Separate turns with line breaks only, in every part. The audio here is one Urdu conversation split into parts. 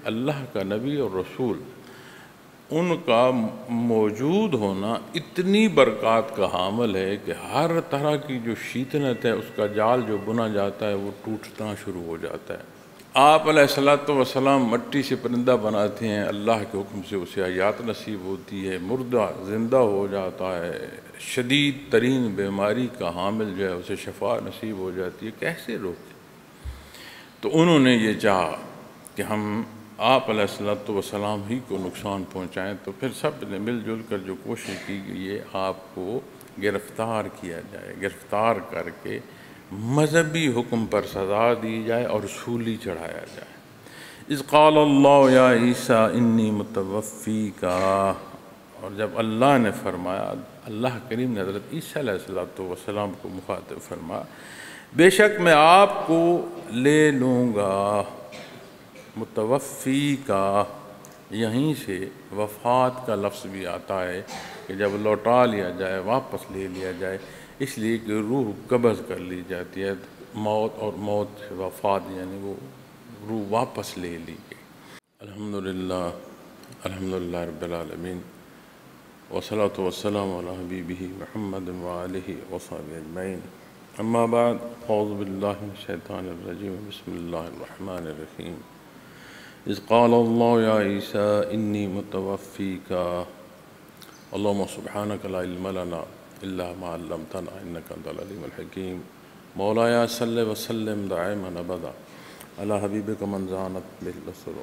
اللہ کا نبی اور رسول، ان کا موجود ہونا اتنی برکات کا حامل ہے کہ ہر طرح کی جو شیطنت ہے اس کا جال جو بنا جاتا ہے وہ ٹوٹنا شروع ہو جاتا ہے۔ آپ علیہ الصلوۃ والسلام مٹی سے پرندہ بناتے ہیں، اللہ کے حکم سے اسے حیات نصیب ہوتی ہے، مردہ زندہ ہو جاتا ہے، شدید ترین بیماری کا حامل جو ہے اسے شفا نصیب ہو جاتی ہے، کیسے روکیں؟ تو انہوں نے یہ چاہا کہ ہم آپ علیہ الصلوۃ والسلام ہی کو نقصان پہنچائیں، تو پھر سب نے مل جل کر جو کوشش کی کہ یہ آپ کو گرفتار کیا جائے، گرفتار کر کے مذہبی حکم پر سزا دی جائے اور سولی چڑھایا جائے۔ اذ قال اللہ یا عیسیٰ انی متوفیک، اور جب اللہ نے فرمایا، اللہ کریم نے حضرت عیسیٰ علیہ السلام کو مخاطب فرمایا، بے شک میں آپ کو لے لوں گا۔ متوفی کا یہیں سے وفات کا لفظ بھی آتا ہے کہ جب لوٹا لیا جائے، واپس لے لیا جائے، اس لیے کہ روح قبض کر لی جاتی ہے، موت اور موت سے وفات یعنی وہ روح واپس لے لی گئی۔ الحمدللہ رب العالمین، والصلاة والسلام علی حبیبہ محمد وآلہ وصحبہ اجمعین، اما بعد، اعوذ باللہ من الشیطان الرجیم، بسم اللہ الرحمن الرحیم۔ اذ قال اللہ یا عیسیٰ انی متوفیک، اللہم سبحانک لا علم لنا الا ما علمتنا انک انت العلیم الحکیم، مولایا صلی وسلم دائما ابدا علی حبیبک من زانت بہ البصر۔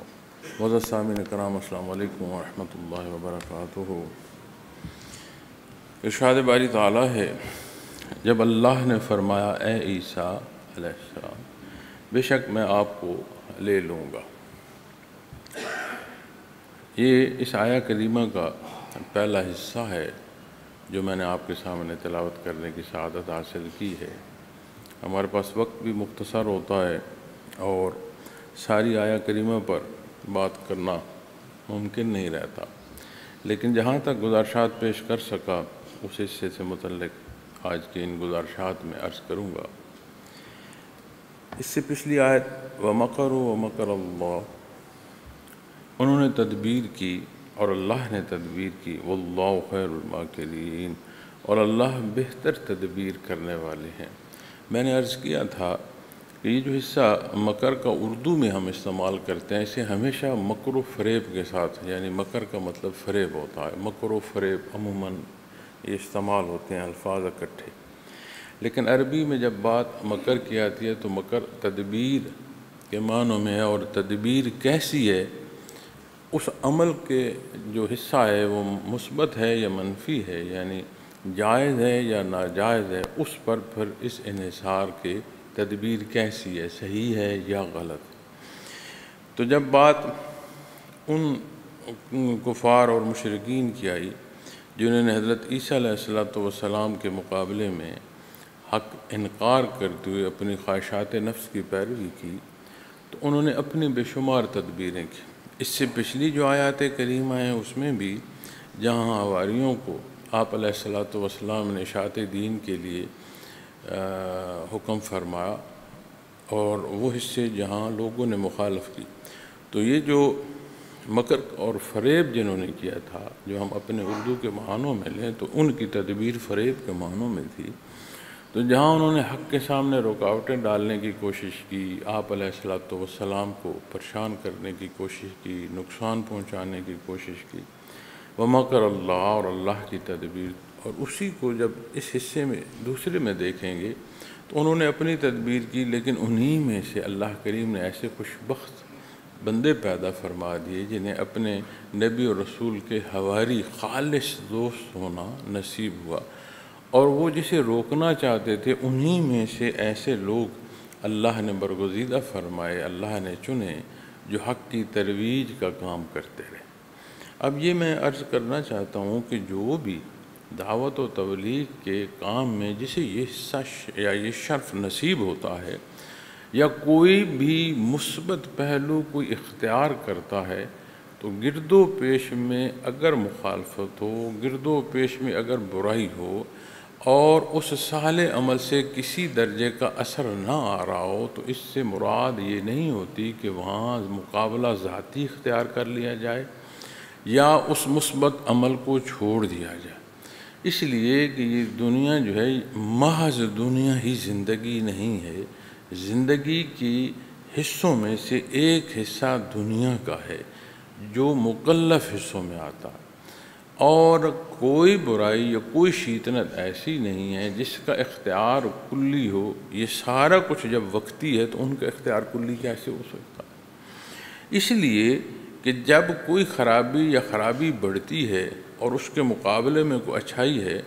معزز سامعین کرام، السلام علیکم ورحمۃ اللہ وبرکاتہ۔ ارشاد باری تعالیٰ ہے، جب اللہ نے فرمایا اے عیسیٰ علیہ السلام بے شک میں آپ کو لے لوں گا، یہ اس آیہ کریمہ کا پہلا حصہ ہے جو میں نے آپ کے سامنے تلاوت کرنے کی سعادت حاصل کی ہے۔ ہمارے پاس وقت بھی مختصر ہوتا ہے اور ساری آیہ کریمہ پر بات کرنا ممکن نہیں رہتا، لیکن جہاں تک گزارشات پیش کر سکا اس حصے سے متعلق آج کی ان گزارشات میں عرض کروں گا۔ اس سے پچھلی آیت وَمَكَرُوا وَمَكَرَ اللَّهُ، انہوں نے تدبیر کی اور اللہ نے تدبیر کی، وَاللَّهُ خَيْرُ الْمَاكِرِينَ، اور اللہ بہتر تدبیر کرنے والے ہیں۔ میں نے عرض کیا تھا کہ یہ جو حصہ مکر کا اردو میں ہم استعمال کرتے ہیں، اسے ہمیشہ مکر و فریب کے ساتھ، یعنی مکر کا مطلب فریب ہوتا ہے، مکر و فریب عموماً یہ استعمال ہوتے ہیں الفاظ اکٹھے، لیکن عربی میں جب بات مکر کی آتی ہے تو مکر تدبیر کے معنوں میں ہے، اور تدبیر کیسی ہے، اس عمل کے جو حصہ ہے وہ مثبت ہے یا منفی ہے، یعنی جائز ہے یا ناجائز ہے، اس پر پھر اس انحصار کے تدبیر کیسی ہے، صحیح ہے یا غلط۔ تو جب بات ان کفار اور مشرکین کی آئی جنہوں نے حضرت عیسیٰ علیہ السلام کے مقابلے میں حق انکار کرتے ہوئے اپنی خواہشات نفس کی پیروی کی، تو انہوں نے اپنی بے شمار تدبیریں کی۔ اس سے پچھلی جو آیات کریمہ ہیں اس میں بھی جہاں حواریوں کو آپ علیہ السلام نے اشاعت دین کے لیے حکم فرمایا اور وہ حصے جہاں لوگوں نے مخالف کی، تو یہ جو مکر اور فریب جنہوں نے کیا تھا، جو ہم اپنے اردو کے معنوں میں لیں تو ان کی تدبیر فریب کے معنوں میں تھی، تو جہاں انہوں نے حق کے سامنے رکاوٹیں ڈالنے کی کوشش کی، آپ علیہ السلام کو پریشان کرنے کی کوشش کی، نقصان پہنچانے کی کوشش کی، وَمَكَرَ اللَّهُ، اور اللہ کی تدبیر، اور اسی کو جب اس حصے میں دوسرے میں دیکھیں گے تو انہوں نے اپنی تدبیر کی، لیکن انہی میں سے اللہ کریم نے ایسے خوش بخت بندے پیدا فرما دیے جنہیں اپنے نبی اور رسول کے حواری خالص دوست ہونا نصیب ہوا، اور وہ جسے روکنا چاہتے تھے انہی میں سے ایسے لوگ اللہ نے برگزیدہ فرمائے، اللہ نے چنے جو حق کی ترویج کا کام کرتے رہے۔ اب یہ میں عرض کرنا چاہتا ہوں کہ جو بھی دعوت و تبلیغ کے کام میں جسے یہ حصہ یا یہ شرف نصیب ہوتا ہے یا کوئی بھی مثبت پہلو کوئی اختیار کرتا ہے، تو گرد و پیش میں اگر مخالفت ہو، گرد و پیش میں اگر برائی ہو، اور اس صالح عمل سے کسی درجے کا اثر نہ آ رہا ہو تو اس سے مراد یہ نہیں ہوتی کہ وہاں مقابلہ ذاتی اختیار کر لیا جائے یا اس مثبت عمل کو چھوڑ دیا جائے، اس لیے کہ یہ دنیا جو ہے محض دنیا ہی زندگی نہیں ہے، زندگی کی حصوں میں سے ایک حصہ دنیا کا ہے جو مکلف حصوں میں آتا ہے، اور کوئی برائی یا کوئی شیطنت ایسی نہیں ہے جس کا اختیار کلی ہو۔ یہ سارا کچھ جب وقتی ہے تو ان کا اختیار کلی کیسے ہو سکتا ہے؟ اس لیے کہ جب کوئی خرابی یا خرابی بڑھتی ہے اور اس کے مقابلے میں کوئی اچھائی ہے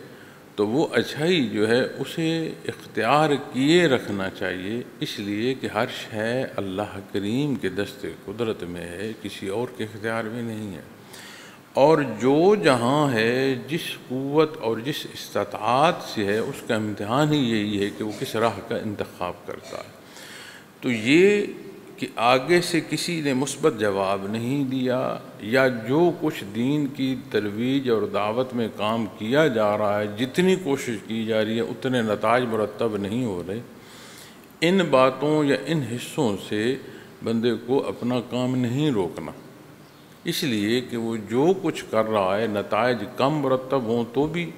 تو وہ اچھائی جو ہے اسے اختیار کیے رکھنا چاہیے، اس لیے کہ ہر شے اللہ کریم کے دست قدرت میں ہے، کسی اور کے اختیار میں نہیں ہے، اور جو جہاں ہے جس قوت اور جس استطاعت سے ہے اس کا امتحان ہی یہی ہے کہ وہ کس راہ کا انتخاب کرتا ہے۔ تو یہ کہ آگے سے کسی نے مثبت جواب نہیں دیا یا جو کچھ دین کی ترویج اور دعوت میں کام کیا جا رہا ہے، جتنی کوشش کی جا رہی ہے اتنے نتائج مرتب نہیں ہو رہے، ان باتوں یا ان حصوں سے بندے کو اپنا کام نہیں روکنا، اس لیے کہ وہ جو کچھ کر رہا ہے نتائج کم مرتب ہوں تو بھی،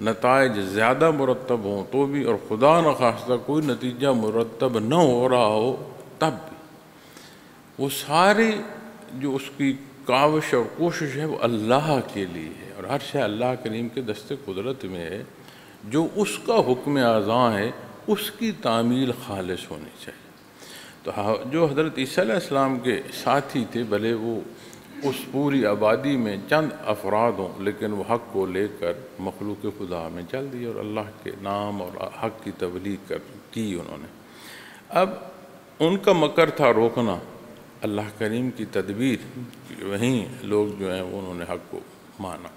نتائج زیادہ مرتب ہوں تو بھی، اور خدا نخواستہ کوئی نتیجہ مرتب نہ ہو رہا ہو تب بھی، وہ سارے جو اس کی کاوش اور کوشش ہے وہ اللہ کے لیے ہے، اور ہر شے اللہ کریم کے دست قدرت میں ہے، جو اس کا حکم اعضاء ہے اس کی تعمیل خالص ہونی چاہیے۔ تو جو حضرت عیسیٰ علیہ السلام کے ساتھی تھے، بھلے وہ اس پوری آبادی میں چند افراد ہوں، لیکن وہ حق کو لے کر مخلوق خدا میں چل دیے اور اللہ کے نام اور حق کی تبلیغ کی انہوں نے۔ اب ان کا مکر تھا روکنا، اللہ کریم کی تدبیر، وہیں لوگ جو ہیں وہ انہوں نے حق کو مانا۔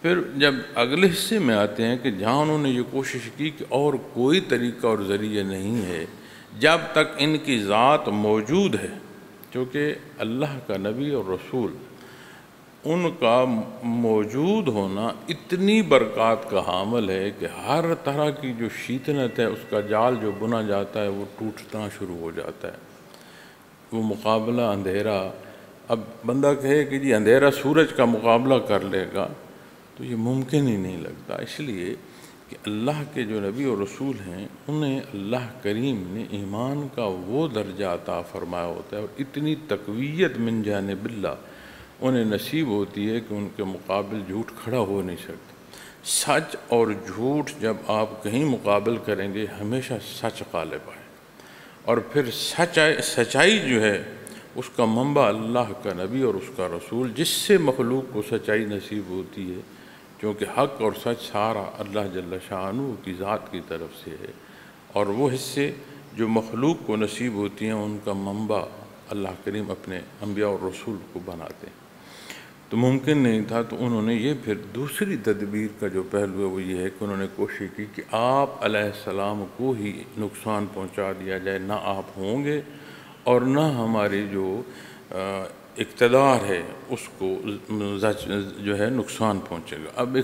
پھر جب اگلے حصے میں آتے ہیں کہ جہاں انہوں نے یہ کوشش کی کہ اور کوئی طریقہ اور ذریعہ نہیں ہے جب تک ان کی ذات موجود ہے، کیونکہ اللہ کا نبی اور رسول، ان کا موجود ہونا اتنی برکات کا حامل ہے کہ ہر طرح کی جو شیطنت ہے اس کا جال جو بنا جاتا ہے وہ ٹوٹنا شروع ہو جاتا ہے۔ وہ مقابلہ اندھیرا، اب بندہ کہے کہ جی اندھیرا سورج کا مقابلہ کر لے گا تو یہ ممکن ہی نہیں لگتا، اس لیے کہ اللہ کے جو نبی اور رسول ہیں انہیں اللہ کریم نے ایمان کا وہ درجہ عطا فرمایا ہوتا ہے اور اتنی تقویت من جانب اللہ انہیں نصیب ہوتی ہے کہ ان کے مقابل جھوٹ کھڑا ہو نہیں سکتا۔ سچ اور جھوٹ جب آپ کہیں مقابل کریں گے ہمیشہ سچ غالب آئے، اور پھر سچائی جو ہے اس کا منبع اللہ کا نبی اور اس کا رسول، جس سے مخلوق کو سچائی نصیب ہوتی ہے، کیونکہ حق اور سچ سارا اللہ جل شانہ کی ذات کی طرف سے ہے، اور وہ حصے جو مخلوق کو نصیب ہوتی ہیں ان کا منبع اللہ کریم اپنے انبیاء اور رسول کو بناتے ہیں۔ تو ممکن نہیں تھا، تو انہوں نے یہ پھر دوسری تدبیر کا جو پہلو ہے وہ یہ ہے کہ انہوں نے کوشش کی کہ آپ علیہ السلام کو ہی نقصان پہنچا دیا جائے، نہ آپ ہوں گے اور نہ ہماری جو اقتدار ہے اس کو جو ہے نقصان پہنچے گا۔ اب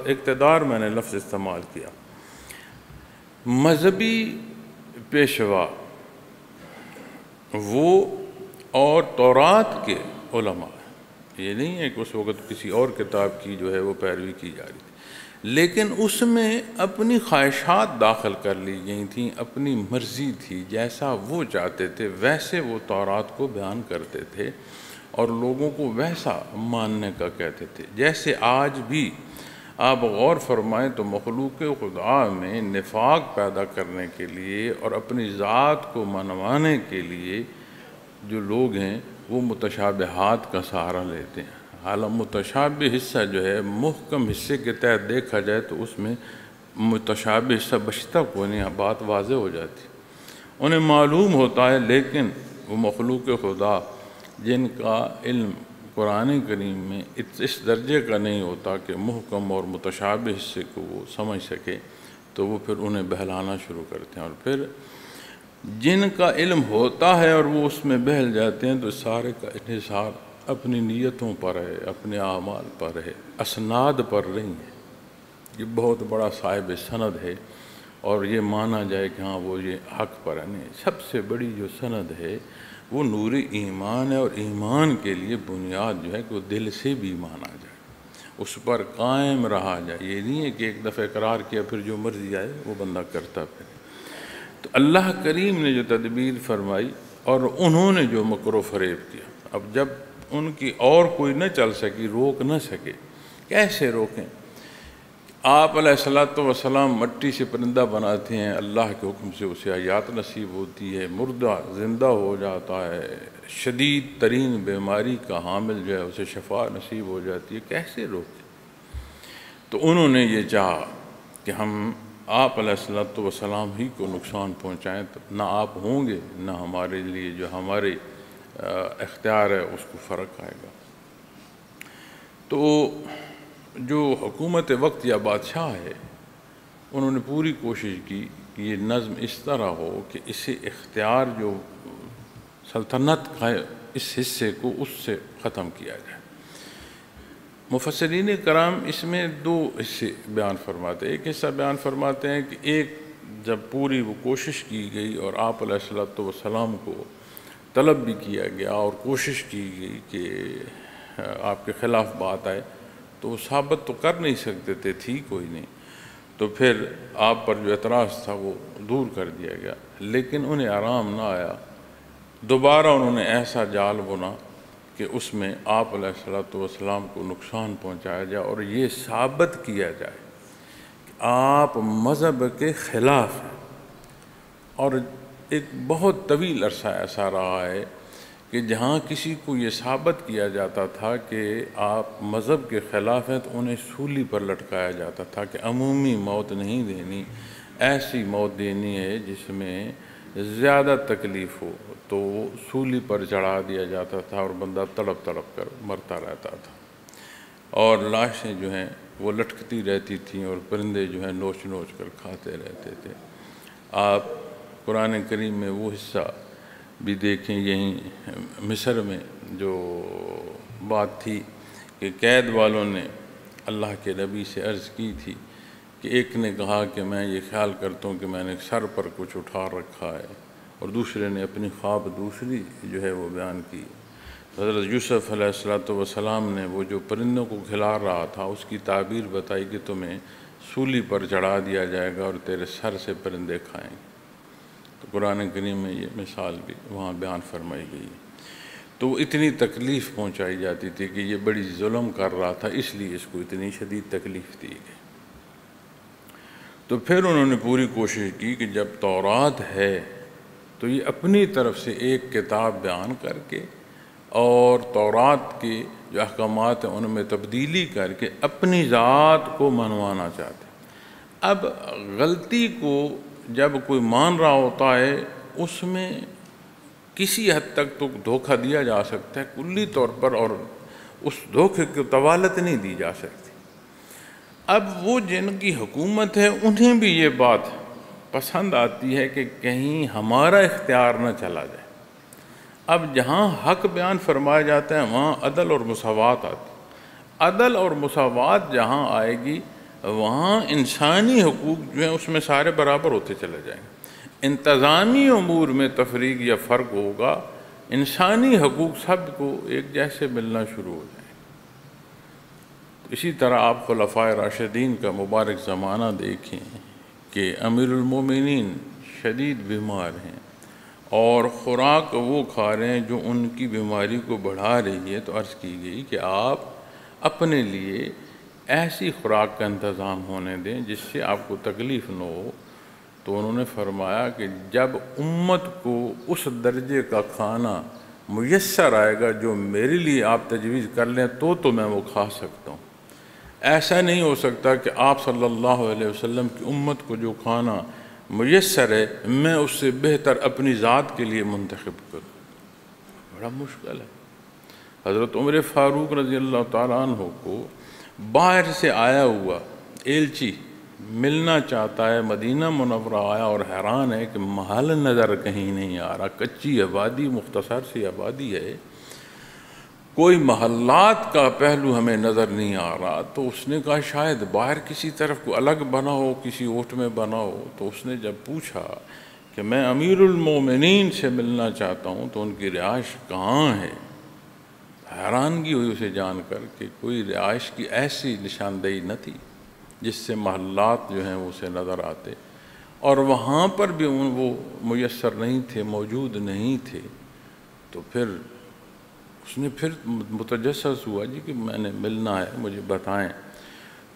اقتدار میں نے لفظ استعمال کیا، مذہبی پیشوا وہ اور تورات کے علماء، یہ نہیں ہے کہ اس وقت کسی اور کتاب کی جو ہے وہ پیروی کی جا رہی تھی، لیکن اس میں اپنی خواہشات داخل کر لی گئی تھیں، اپنی مرضی تھی، جیسا وہ چاہتے تھے ویسے وہ تورات کو بیان کرتے تھے اور لوگوں کو ویسا ماننے کا کہتے تھے۔ جیسے آج بھی آپ غور فرمائیں تو مخلوق خدا میں نفاق پیدا کرنے کے لیے اور اپنی ذات کو منوانے کے لیے جو لوگ ہیں وہ متشابہات کا سہارا لیتے ہیں، حالانکہ متشابہ حصہ جو ہے محکم حصے کے تحت دیکھا جائے تو اس میں متشابہ حصہ بچتا کوئی نہیں، بات واضح ہو جاتی، انہیں معلوم ہوتا ہے، لیکن وہ مخلوق خدا جن کا علم قرآن کریم میں اس درجے کا نہیں ہوتا کہ محکم اور متشابہ حصے کو وہ سمجھ سکے، تو وہ پھر انہیں بہلانا شروع کرتے ہیں، اور پھر جن کا علم ہوتا ہے اور وہ اس میں بہل جاتے ہیں تو سارے کا انحصار اپنی نیتوں پر ہے، اپنے اعمال پر ہے، اسناد پر نہیں ہے۔ یہ بہت بڑا صاحب سند ہے، اور یہ مانا جائے کہ ہاں وہ یہ حق پر ہے۔ نہیں، سب سے بڑی جو سند ہے وہ نور ایمان ہے، اور ایمان کے لیے بنیاد جو ہے کہ وہ دل سے بھی مانا جائے، اس پر قائم رہا جائے۔ یہ نہیں ہے کہ ایک دفعہ اقرار کیا پھر جو مرضی آئے وہ بندہ کرتا پھر۔ تو اللہ کریم نے جو تدبیر فرمائی اور انہوں نے جو مکر و فریب کیا، اب جب ان کی اور کوئی نہ چل سکی، روک نہ سکے، کیسے روکیں؟ آپ علیہ الصلوۃ والسلام مٹی سے پرندہ بناتے ہیں، اللہ کے حکم سے اسے حیات نصیب ہوتی ہے، مردہ زندہ ہو جاتا ہے، شدید ترین بیماری کا حامل جو ہے اسے شفا نصیب ہو جاتی ہے، کیسے روکیں؟ تو انہوں نے یہ چاہا کہ ہم آپ علیہ الصلوۃ والسلام ہی کو نقصان پہنچائیں، تو نہ آپ ہوں گے نہ ہمارے لیے جو ہمارے اختیار ہے اس کو فرق آئے گا۔ تو جو حکومت وقت یا بادشاہ ہے، انہوں نے پوری کوشش کی کہ یہ نظم اس طرح ہو کہ اسے اختیار جو سلطنت کا اس حصے کو اس سے ختم کیا جائے۔ مفسرین کرام اس میں دو حصے بیان فرماتے ہیں۔ ایک حصہ بیان فرماتے ہیں کہ ایک جب پوری وہ کوشش کی گئی اور آپ علیہ الصلوۃ والسلام کو طلب بھی کیا گیا اور کوشش کی گئی کہ آپ کے خلاف بات آئے، تو وہ ثابت تو کر نہیں سکتے تھے، تھی کوئی نہیں، تو پھر آپ پر جو اعتراض تھا وہ دور کر دیا گیا، لیکن انہیں آرام نہ آیا۔ دوبارہ انہوں نے ایسا جال بنا کہ اس میں آپ علیہ الصلوۃ والسلام کو نقصان پہنچایا جائے اور یہ ثابت کیا جائے کہ آپ مذہب کے خلاف ہیں۔ اور ایک بہت طویل عرصہ ایسا رہا ہے کہ جہاں کسی کو یہ ثابت کیا جاتا تھا کہ آپ مذہب کے خلاف ہیں تو انہیں سولی پر لٹکایا جاتا تھا کہ عمومی موت نہیں دینی، ایسی موت دینی ہے جس میں زیادہ تکلیف ہو، تو سولی پر چڑھا دیا جاتا تھا اور بندہ تڑپ تڑپ کر مرتا رہتا تھا، اور لاشیں جو ہیں وہ لٹکتی رہتی تھیں اور پرندے جو ہیں نوچ نوچ کر کھاتے رہتے تھے۔ آپ قرآن کریم میں وہ حصہ بھی دیکھیں، یہیں مصر میں جو بات تھی کہ قید والوں نے اللہ کے نبی سے عرض کی تھی کہ ایک نے کہا کہ میں یہ خیال کرتا ہوں کہ میں نے سر پر کچھ اٹھا رکھا ہے، اور دوسرے نے اپنی خواب دوسری جو ہے وہ بیان کی۔ حضرت یوسف علیہ السلام نے وہ جو پرندوں کو کھلا رہا تھا اس کی تعبیر بتائی کہ تمہیں سولی پر چڑھا دیا جائے گا اور تیرے سر سے پرندے کھائیں گے۔ تو قرآن کریم میں یہ مثال بھی وہاں بیان فرمائی گئی۔ تو اتنی تکلیف پہنچائی جاتی تھی کہ یہ بڑی ظلم کر رہا تھا، اس لیے اس کو اتنی شدید تکلیف دی گئی۔ تو پھر انہوں نے پوری کوشش کی کہ جب تورات ہے تو یہ اپنی طرف سے ایک کتاب بیان کر کے اور تورات کے جو احکامات ہیں ان میں تبدیلی کر کے اپنی ذات کو منوانا چاہتے۔ اب غلطی کو جب کوئی مان رہا ہوتا ہے اس میں کسی حد تک تو دھوکہ دیا جا سکتا ہے کلی طور پر، اور اس دھوکے کو طوالت نہیں دی جا سکتی۔ اب وہ جن کی حکومت ہے انہیں بھی یہ بات پسند آتی ہے کہ کہیں ہمارا اختیار نہ چلا جائے۔ اب جہاں حق بیان فرمایا جاتا ہے وہاں عدل اور مساوات آتی ہے۔ عدل اور مساوات جہاں آئے گی وہاں انسانی حقوق جو ہیں اس میں سارے برابر ہوتے چلے جائیں گے۔ انتظامی امور میں تفریق یا فرق ہوگا، انسانی حقوق سب کو ایک جیسے ملنا شروع ہو جائیں۔ اسی طرح آپ خلفائے راشدین کا مبارک زمانہ دیکھیں کہ امیر المومنین شدید بیمار ہیں اور خوراک وہ کھا رہے ہیں جو ان کی بیماری کو بڑھا رہی ہے، تو عرض کی گئی کہ آپ اپنے لیے ایسی خوراک کا انتظام ہونے دیں جس سے آپ کو تکلیف نہ ہو۔ تو انہوں نے فرمایا کہ جب امت کو اس درجے کا کھانا میسر آئے گا جو میرے لیے آپ تجویز کر لیں تو میں وہ کھا سکتا ہوں۔ ایسا نہیں ہو سکتا کہ آپ صلی اللہ علیہ وسلم کی امت کو جو کھانا میسر ہے میں اس سے بہتر اپنی ذات کے لیے منتخب کروں، بڑا مشکل ہے۔ حضرت عمر فاروق رضی اللہ تعالیٰ عنہ کو باہر سے آیا ہوا ایلچی ملنا چاہتا ہے، مدینہ منورہ آیا اور حیران ہے کہ محل نظر کہیں نہیں آ رہا، کچی آبادی، مختصر سی آبادی ہے، کوئی محلات کا پہلو ہمیں نظر نہیں آ رہا، تو اس نے کہا شاید باہر کسی طرف کو الگ بنا ہو، کسی اوٹ میں بنا ہو۔ تو اس نے جب پوچھا کہ میں امیر المومنین سے ملنا چاہتا ہوں تو ان کی رہائش کہاں ہے، حیرانگی ہوئی اسے جان کر کہ کوئی رہائش کی ایسی نشاندہی نہ تھی جس سے محلات جو ہیں وہ اسے نظر آتے، اور وہاں پر بھی وہ میسر نہیں تھے، موجود نہیں تھے۔ تو پھر اس نے پھر متجسس ہوا جی کہ میں نے ملنا ہے، مجھے بتائیں۔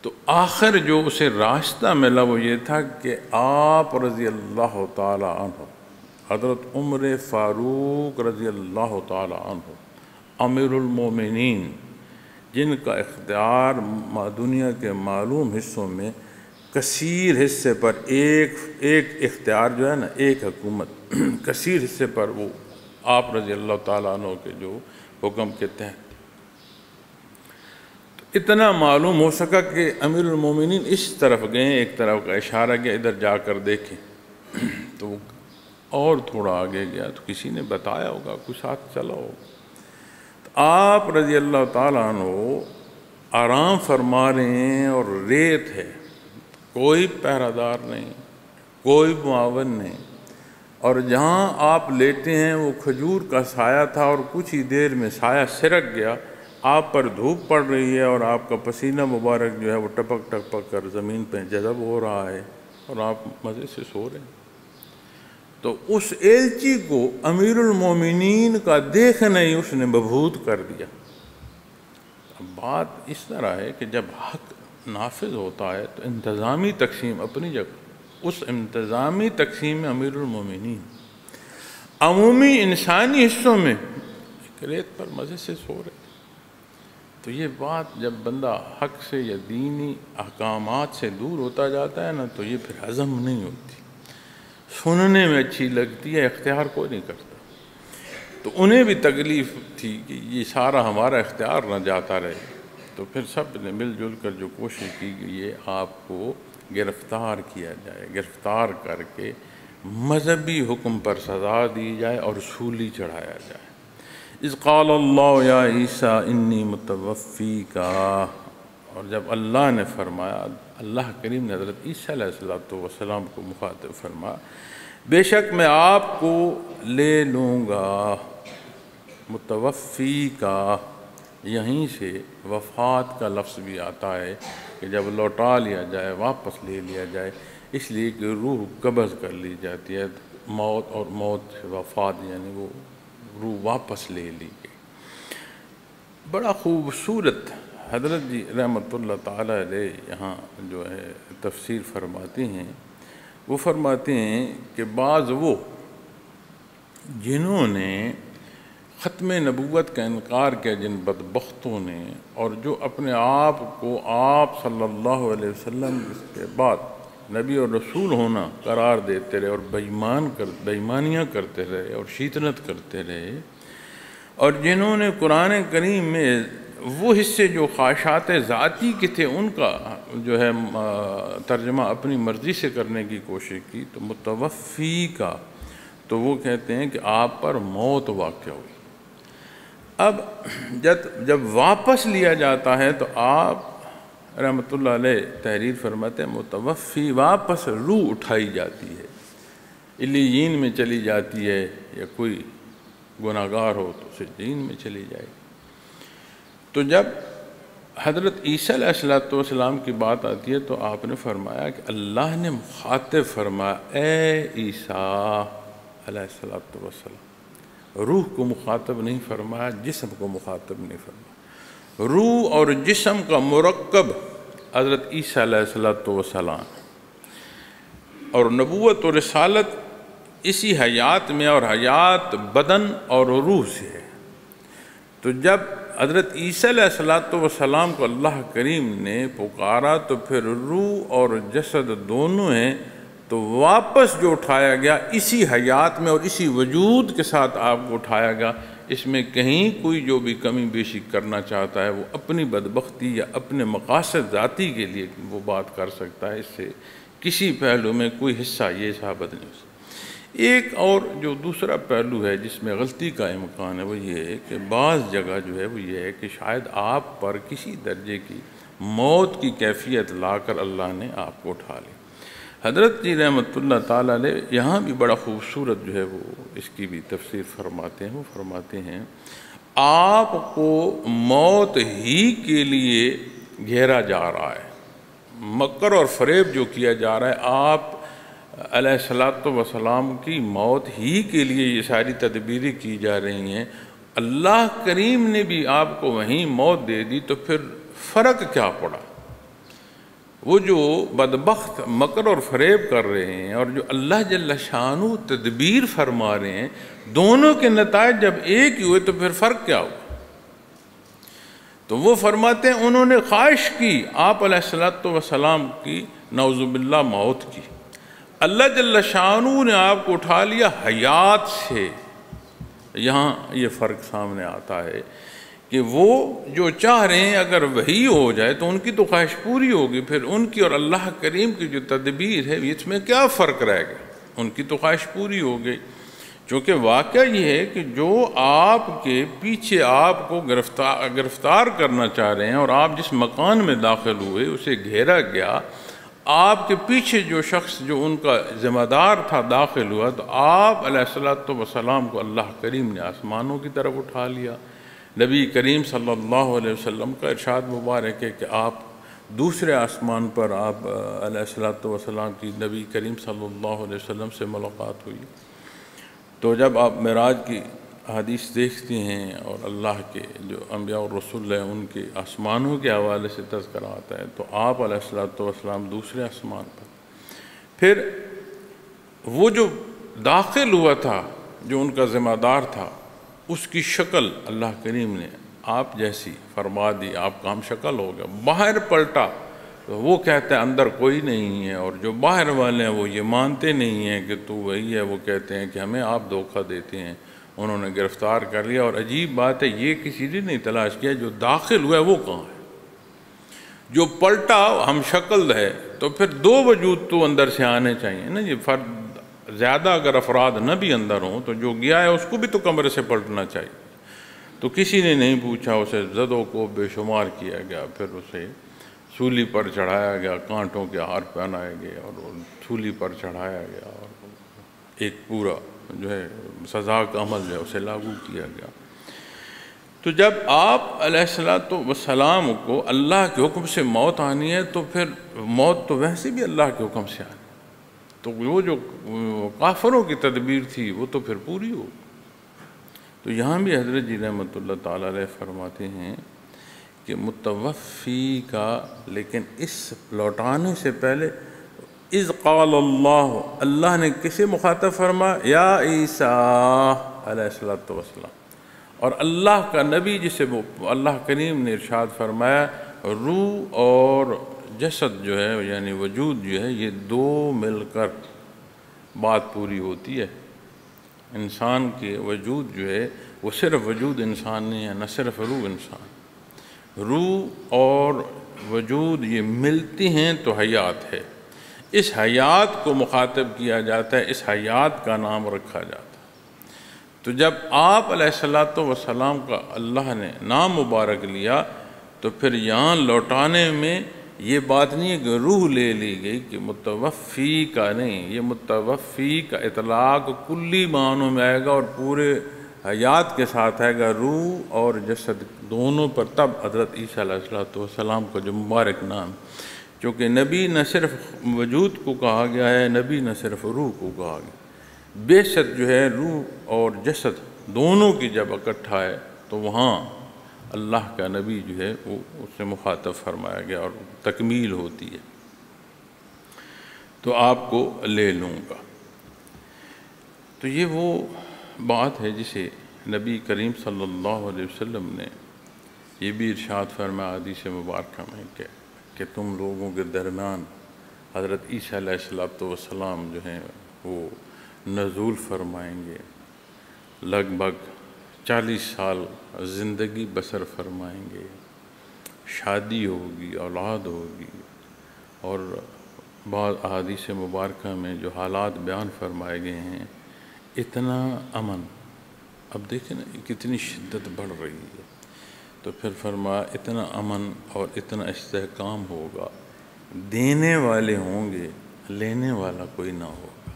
تو آخر جو اسے راستہ ملا وہ یہ تھا کہ آپ رضی اللہ تعالی عنہ، حضرت عمر فاروق رضی اللہ تعالی عنہ امیر المومنین، جن کا اختیار دنیا کے معلوم حصوں میں کثیر حصے پر ایک اختیار جو ہے نا، ایک حکومت کثیر حصے پر وہ آپ رضی اللہ تعالیٰ عنہ کے جو حکم کے تحت، اتنا معلوم ہو سکا کہ امیر المومنین اس طرف گئے، ایک طرف کا اشارہ کیا ادھر جا کر دیکھیں، تو اور تھوڑا آگے گیا تو کسی نے بتایا ہوگا، کوئی ساتھ چلا ہوگا۔ تو آپ رضی اللہ تعالیٰ عنہ آرام فرما رہے ہیں اور ریت ہے، کوئی پہرہ دار نہیں، کوئی معاون نہیں، اور جہاں آپ لیٹے ہیں وہ کھجور کا سایہ تھا، اور کچھ ہی دیر میں سایہ سرک گیا، آپ پر دھوپ پڑ رہی ہے اور آپ کا پسینہ مبارک جو ہے وہ ٹپک ٹپک کر زمین پہ جذب ہو رہا ہے، اور آپ مزے سے سو رہے ہیں۔ تو اس ایلچی کو امیر المومنین کا دیکھنا ہی اس نے مبہوت کر دیا۔ اب بات اس طرح ہے کہ جب حق نافذ ہوتا ہے تو انتظامی تقسیم اپنی جگہ، اس انتظامی تقسیم میں امیر المومنین عمومی انسانی حصوں میں ایک ریت پر مزے سے سو رہے۔ تو یہ بات جب بندہ حق سے یا دینی احکامات سے دور ہوتا جاتا ہے نا، تو یہ پھر ہضم نہیں ہوتی، سننے میں اچھی لگتی ہے، اختیار کوئی نہیں کرتا۔ تو انہیں بھی تکلیف تھی کہ یہ سارا ہمارا اختیار نہ جاتا رہے، تو پھر سب نے مل جل کر جو کوشش کی کہ یہ آپ کو گرفتار کیا جائے، گرفتار کر کے مذہبی حکم پر سزا دی جائے اور سولی چڑھایا جائے۔ اذ قال اللہ یا عیسیٰ انی متوفیک، اور جب اللہ نے فرمایا، اللہ کریم نے حضرت عیسیٰ علیہ السلام کو مخاطب فرمایا، بے شک میں آپ کو لے لوں گا۔ متوفیک، یہیں سے وفات کا لفظ بھی آتا ہے کہ جب لوٹا لیا جائے، واپس لے لیا جائے، اس لیے کہ روح قبض کر لی جاتی ہے، موت، اور موت سے وفات یعنی وہ روح واپس لے لی گئی۔ بڑا خوبصورت حضرت جی رحمۃ اللہ تعالیٰ علیہ یہاں جو ہے تفسیر فرماتے ہیں، وہ فرماتے ہیں کہ بعض وہ جنہوں نے ختم نبوت کا انکار کیا، جن بدبختوں نے، اور جو اپنے آپ کو آپ صلی اللہ علیہ وسلم اس کے بعد نبی اور رسول ہونا قرار دیتے رہے، اور بےایمانیاں کرتے رہے اور شیطنت کرتے رہے، اور جنہوں نے قرآن کریم میں وہ حصے جو خواہشات ذاتی کے تھے ان کا جو ہے ترجمہ اپنی مرضی سے کرنے کی کوشش کی، تو متوفی کا تو وہ کہتے ہیں کہ آپ پر موت واقع ہوئی۔ اب جب واپس لیا جاتا ہے تو آپ رحمۃ اللہ علیہ تحریر فرماتے ہیں متوفی، واپس روح اٹھائی جاتی ہے، علیین میں چلی جاتی ہے، یا کوئی گناہگار ہو تو اسے جین میں چلی جائے گی۔ تو جب حضرت عیسیٰ علیہ السلام کی بات آتی ہے تو آپ نے فرمایا کہ اللہ نے مخاطب فرمایا، اے عیسیٰ علیہ السلام، روح کو مخاطب نہیں فرمایا، جسم کو مخاطب نہیں فرمایا۔ روح اور جسم کا مرکب حضرت عیسیٰ علیہ السلام، اور نبوت و رسالت اسی حیات میں، اور حیات بدن اور روح سے ہے۔ تو جب حضرت عیسیٰ علیہ السلام کو اللہ کریم نے پکارا تو پھر روح اور جسد دونوں ہیں، تو واپس جو اٹھایا گیا اسی حیات میں اور اسی وجود کے ساتھ آپ کو اٹھایا گیا۔ اس میں کہیں کوئی جو بھی کمی بیشی کرنا چاہتا ہے وہ اپنی بدبختی یا اپنے مقاصد ذاتی کے لیے وہ بات کر سکتا ہے، اس سے کسی پہلو میں کوئی حصہ یہ ثابت نہیں ہو سکتا۔ ایک اور جو دوسرا پہلو ہے جس میں غلطی کا امکان ہے وہ یہ ہے کہ بعض جگہ جو ہے وہ یہ ہے کہ شاید آپ پر کسی درجے کی موت کی کیفیت لا کر اللہ نے آپ کو اٹھا لی۔ حضرت جی رحمۃ اللہ تعالیٰ علیہ یہاں بھی بڑا خوبصورت جو ہے وہ اس کی بھی تفسیر فرماتے ہیں۔ وہ فرماتے ہیں آپ کو موت ہی کے لیے گھیرا جا رہا ہے، مکر اور فریب جو کیا جا رہا ہے، آپ علیہ الصلوۃ والسلام کی موت ہی کے لیے یہ ساری تدبیریں کی جا رہی ہیں۔ اللہ کریم نے بھی آپ کو وہیں موت دے دی تو پھر فرق کیا پڑا؟ وہ جو بدبخت مکر اور فریب کر رہے ہیں اور جو اللہ جل شانہ تدبیر فرما رہے ہیں، دونوں کے نتائج جب ایک ہی ہوئے تو پھر فرق کیا ہوا؟ تو وہ فرماتے ہیں انہوں نے خواہش کی آپ علیہ الصلوۃ والسلام کی نعوذ باللہ موت کی، اللہ جل شانہ نے آپ کو اٹھا لیا حیات سے۔ یہاں یہ فرق سامنے آتا ہے کہ وہ جو چاہ رہے ہیں اگر وہی ہو جائے تو ان کی تو خواہش پوری ہوگی، پھر ان کی اور اللہ کریم کی جو تدبیر ہے اس میں کیا فرق رہ گیا؟ ان کی تو خواہش پوری ہو گئی۔ چونکہ واقعہ یہ ہے کہ جو آپ کے پیچھے آپ کو گرفتار کرنا چاہ رہے ہیں اور آپ جس مکان میں داخل ہوئے اسے گھیرا گیا، آپ کے پیچھے جو شخص جو ان کا ذمہ دار تھا داخل ہوا، تو آپ علیہ الصلوۃ والسلام کو اللہ کریم نے آسمانوں کی طرف اٹھا لیا۔ نبی کریم صلی اللہ علیہ وسلم کا ارشاد مبارک ہے کہ آپ دوسرے آسمان پر آپ علیہ الصلوۃ والسلام کی نبی کریم صلی اللہ علیہ وسلم سے ملاقات ہوئی۔ تو جب آپ معراج کی حدیث دیکھتے ہیں اور اللہ کے جو انبیاء اور رسول ہیں ان کے آسمانوں کے حوالے سے تذکرہ آتا ہے تو آپ علیہ الصلوۃ والسلام دوسرے آسمان پر، پھر وہ جو داخل ہوا تھا جو ان کا ذمہ دار تھا اس کی شکل اللہ کریم نے آپ جیسی فرما دی، آپ کا ہم شکل ہو گیا، باہر پلٹا تو وہ کہتے ہیں اندر کوئی نہیں ہے، اور جو باہر والے ہیں وہ یہ مانتے نہیں ہیں کہ تو وہی ہے، وہ کہتے ہیں کہ ہمیں آپ دھوکہ دیتے ہیں۔ انہوں نے گرفتار کر لیا، اور عجیب بات ہے یہ کسی نے نہیں تلاش کیا جو داخل ہوا ہے وہ کہاں ہے، جو پلٹا ہم شکل ہے، تو پھر دو وجود تو اندر سے آنے چاہیے نا، یہ فرد زیادہ اگر افراد نہ بھی اندر ہوں تو جو گیا ہے اس کو بھی تو کمرے سے پلٹنا چاہیے۔ تو کسی نے نہیں پوچھا، اسے زدوں کو بے شمار کیا گیا، پھر اسے سولی پر چڑھایا گیا، کانٹوں کے ہار پہنائے گئے اور سولی پر چڑھایا گیا، اور ایک پورا جو ہے سزا کا عمل جو ہے اسے لاگو کیا گیا۔ تو جب آپ علیہ الصلوۃ والسلام کو اللہ کے حکم سے موت آنی ہے تو پھر موت تو ویسے بھی اللہ کے حکم سے آنی، تو وہ جو کافروں کی تدبیر تھی وہ تو پھر پوری ہو۔ تو یہاں بھی حضرت جی رحمۃ اللہ تعالیٰ علیہ فرماتے ہیں کہ متوفی کا، لیکن اس لوٹانے سے پہلے اذ قال اللہ نے کسے مخاطب فرما؟ یا عیسیٰ علیہ الصلوۃ والسلام، اور اللہ کا نبی جسے اللہ کریم نے ارشاد فرمایا روح اور جسد جو ہے یعنی وجود جو ہے یہ دو مل کر بات پوری ہوتی ہے۔ انسان کے وجود جو ہے وہ صرف وجود انسان نہیں ہے، نہ صرف روح انسان، روح اور وجود یہ ملتی ہیں تو حیات ہے۔ اس حیات کو مخاطب کیا جاتا ہے، اس حیات کا نام رکھا جاتا ہے۔ تو جب آپ علیہ الصلوۃ والسلام کا اللہ نے نام مبارک لیا تو پھر یہاں لوٹانے میں یہ بات نہیں ہے کہ روح لے لی گئی، کہ متوفی کا نہیں، یہ متوفی کا اطلاق کلی معنوں میں آئے گا اور پورے حیات کے ساتھ آئے گا، روح اور جسد دونوں پر۔ تب حضرت عیسیٰ علیہ الصلوۃ والسلام کا جو مبارک نام، چونکہ نبی نہ صرف وجود کو کہا گیا ہے، نبی نہ صرف روح کو کہا گیا، بے شک جو ہے روح اور جسد دونوں کی جب اکٹھا ہے تو وہاں اللہ کا نبی جو ہے وہ اس سے مخاطب فرمایا گیا اور تکمیل ہوتی ہے۔ تو آپ کو لے لوں گا، تو یہ وہ بات ہے جسے نبی کریم صلی اللہ علیہ وسلم نے یہ بھی ارشاد فرمایا حدیث مبارکہ میں کہ تم لوگوں کے درمیان حضرت عیسیٰ علیہ الصلوۃ والسلام جو ہیں وہ نزول فرمائیں گے، لگ بھگ 40 سال زندگی بسر فرمائیں گے، شادی ہوگی، اولاد ہوگی، اور بعض احادیث مبارکہ میں جو حالات بیان فرمائے گئے ہیں اتنا امن، اب دیکھیں نا کتنی شدت بڑھ رہی ہے، تو پھر فرمایا اتنا امن اور اتنا استحکام ہوگا، دینے والے ہوں گے، لینے والا کوئی نہ ہوگا۔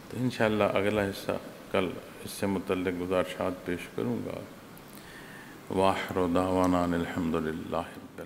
تو انشاءاللہ اگلا حصہ کل اس سے متعلق گزارشات پیش کروں گا۔ وآخر دعوانا الحمدللہ۔